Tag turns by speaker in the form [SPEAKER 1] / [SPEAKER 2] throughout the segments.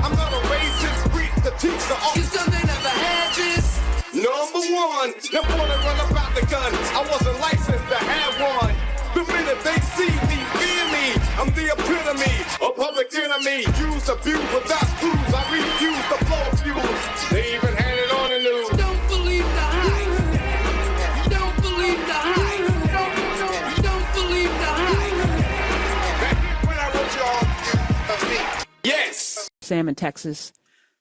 [SPEAKER 1] I'm not a racist, preach the teacher. You still they never had this. Number one, them wanna run about the gun. I wasn't licensed to have one. The minute they see me, fear me. I'm the epitome, a public enemy. Use, abuse, without clues. I refuse to blow fuse. They even had it on the news. Don't believe the hype. Don't believe the hype. Don't believe the hype. Back when I wrote y'all, yes.
[SPEAKER 2] Sam in Texas,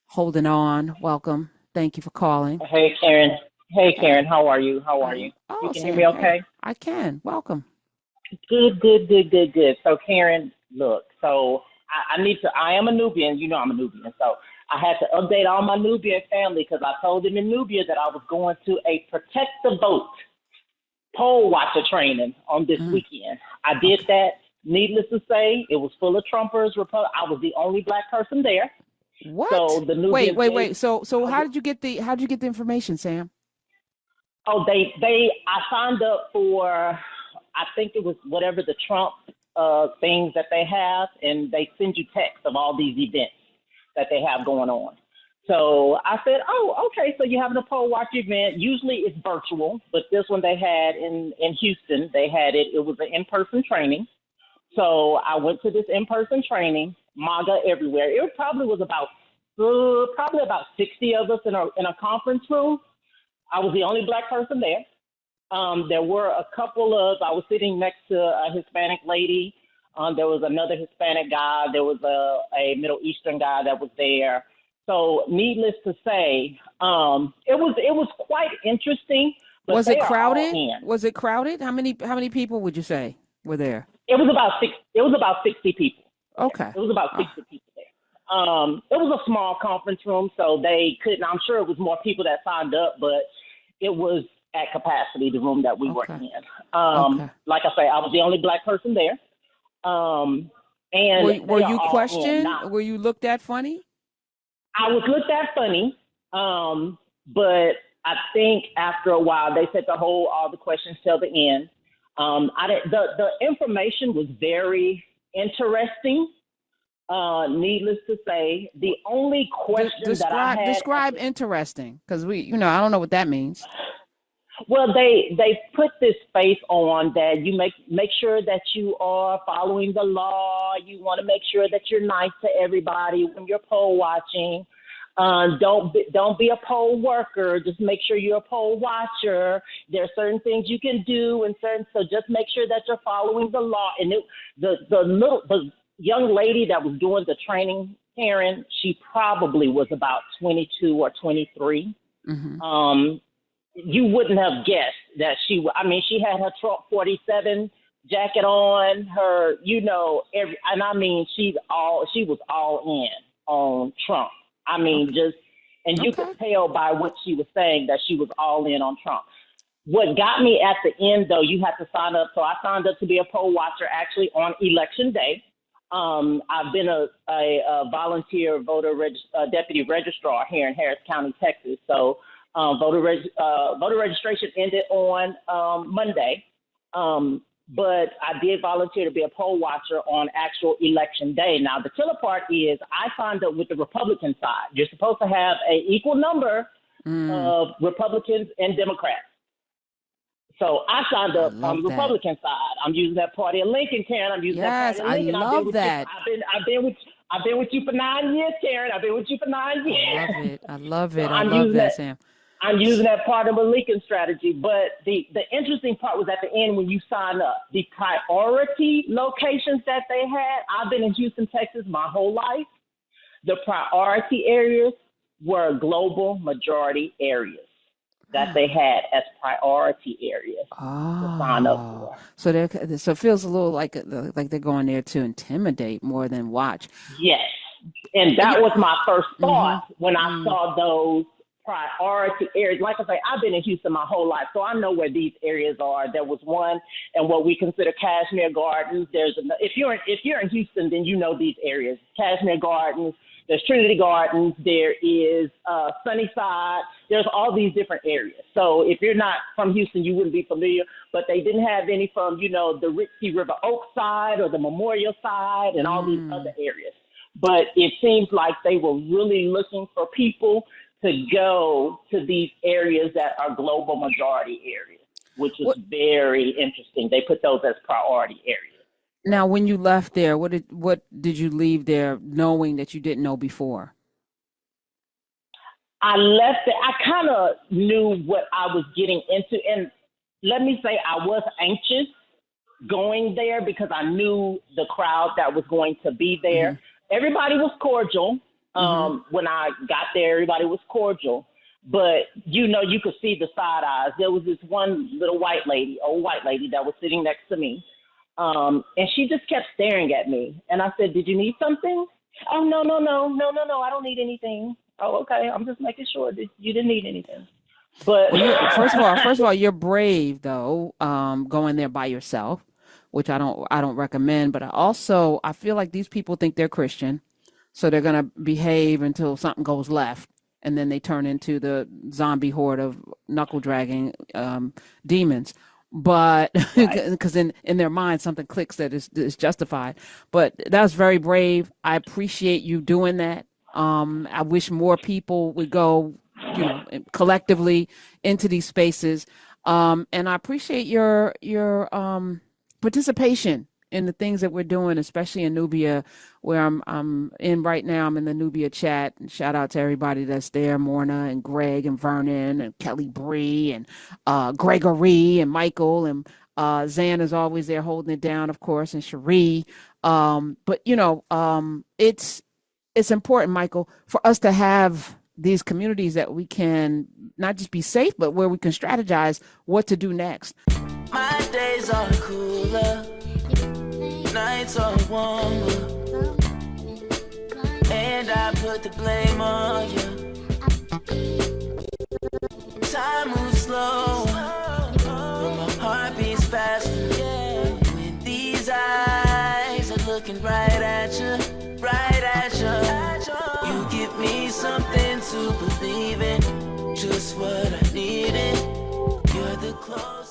[SPEAKER 2] holding on. Welcome. Thank you for calling.
[SPEAKER 3] Hey, Karen. Hey, Karen. How are you? How are you?
[SPEAKER 2] Oh,
[SPEAKER 3] you can
[SPEAKER 2] Sam,
[SPEAKER 3] hear me okay?
[SPEAKER 2] I can. Welcome.
[SPEAKER 3] Good. So, Karen, look, so I am a Nubian. You know I'm a Nubian. So I had to update all my Nubian family because I told them in Nubia that I was going to a Protect the Vote poll watcher training on this weekend. I did that. Needless to say, it was full of Trumpers. I was the only Black person there.
[SPEAKER 2] What?
[SPEAKER 3] So the Nubian
[SPEAKER 2] wait. So how did you get the information, Sam?
[SPEAKER 3] Oh, I signed up for, I think it was whatever the Trump things that they have, and they send you texts of all these events that they have going on. So I said, oh, okay, so you're having a poll watch event. Usually it's virtual, but this one they had in Houston, it was an in-person training. So I went to this in-person training, MAGA everywhere. It probably was about 60 of us in a conference room. I was the only Black person there. There were a couple of, I was sitting next to a Hispanic lady. There was another Hispanic guy. There was a Middle Eastern guy that was there. So needless to say, it was quite interesting. But
[SPEAKER 2] was it crowded? Was it crowded? How many people would you say were there?
[SPEAKER 3] It was about 60 people.
[SPEAKER 2] Okay.
[SPEAKER 3] It was about 60 people there. It was a small conference room, so they couldn't. I'm sure it was more people that signed up, but it was at capacity, the room that we were in. Like I say, I was the only Black person there. And
[SPEAKER 2] were you questioned? Were you looked at funny?
[SPEAKER 3] I was looked at funny, but I think after a while they said to hold all the questions till the end. The information was very interesting. Needless to say, the only question that I had.
[SPEAKER 2] Describe interesting, because I don't know what that means.
[SPEAKER 3] Well, they put this face on that you make sure that you are following the law. You want to make sure that you're nice to everybody when you're poll watching. Don't be a poll worker. Just make sure you're a poll watcher. There are certain things you can do, so just make sure that you're following the law. And the young lady that was doing the training, Karen, she probably was about 22 or 23. Mm-hmm. You wouldn't have guessed that she had her Trump 47 jacket on, her, she was all in on Trump. You could tell by what she was saying that she was all in on Trump. What got me at the end, though, you have to sign up. So I signed up to be a poll watcher actually on election day. I've been a volunteer deputy registrar here in Harris County, Texas. So voter registration ended on Monday. But I did volunteer to be a poll watcher on actual election day. Now, the killer part is I signed up with the Republican side. You're supposed to have an equal number of Republicans and Democrats. So I signed up on the Republican side. I'm using that party of Lincoln, Karen. I'm using that party of Lincoln.
[SPEAKER 2] I love that.
[SPEAKER 3] I've been with you for 9 years, Karen. I've been with you for 9 years.
[SPEAKER 2] I love it. I love that, Sam.
[SPEAKER 3] I'm using that part of a Lincoln strategy. But the interesting part was at the end when you sign up. The priority locations that they had, I've been in Houston, Texas my whole life. The priority areas were global majority areas that they had as priority areas to sign up for.
[SPEAKER 2] So it feels a little like they're going there to intimidate more than watch.
[SPEAKER 3] Yes. And that was my first thought when I saw those priority areas. Like I say, I've been in Houston my whole life, so I know where these areas are. There was one in what we consider Cashmere Gardens. If you're in Houston, then you know these areas. Cashmere Gardens, there's Trinity Gardens, there is Sunnyside. There's all these different areas. So if you're not from Houston, you wouldn't be familiar, but they didn't have any from, the Ritchie River Oak side or the Memorial side and all these other areas. but it seems like they were really looking for people to go to these areas that are global majority areas, which is very interesting. They put those as priority areas.
[SPEAKER 2] Now, when you left there, what did you leave there knowing that you didn't know before?
[SPEAKER 3] I left it. I kind of knew what I was getting into. And let me say I was anxious going there because I knew the crowd that was going to be there. Mm-hmm. Everybody was cordial. When I got there, everybody was cordial. But, you could see the side eyes. There was this one little old white lady that was sitting next to me. And she just kept staring at me. And I said, "Did you need something?" "Oh, no, I don't need anything." "Oh, okay. I'm just making sure that you didn't need anything." But
[SPEAKER 2] first of all, you're brave though, going there by yourself, which I don't recommend. But I feel like these people think they're Christian, so they're gonna behave until something goes left, and then they turn into the zombie horde of knuckle dragging demons. But because in their mind something clicks that is justified. But that's very brave. I appreciate you doing that. I wish more people would go, collectively into these spaces. And I appreciate your participation in the things that we're doing, especially in Nubia, where I'm in right now. I'm in the Nubia chat. And shout out to everybody that's there, Morna and Greg and Vernon and Kelly Bree and Gregory and Michael and Zan is always there holding it down, of course, and Cherie. But it's important, Michael, for us to have these communities that we can not just be safe, but where we can strategize what to do next.
[SPEAKER 4] My days are cooler, nights are warmer, and I put the blame on you. Time moves slow, but my heart beats faster. When these eyes are looking right at you, you give me something to believe in, just what I needed. You're the closest.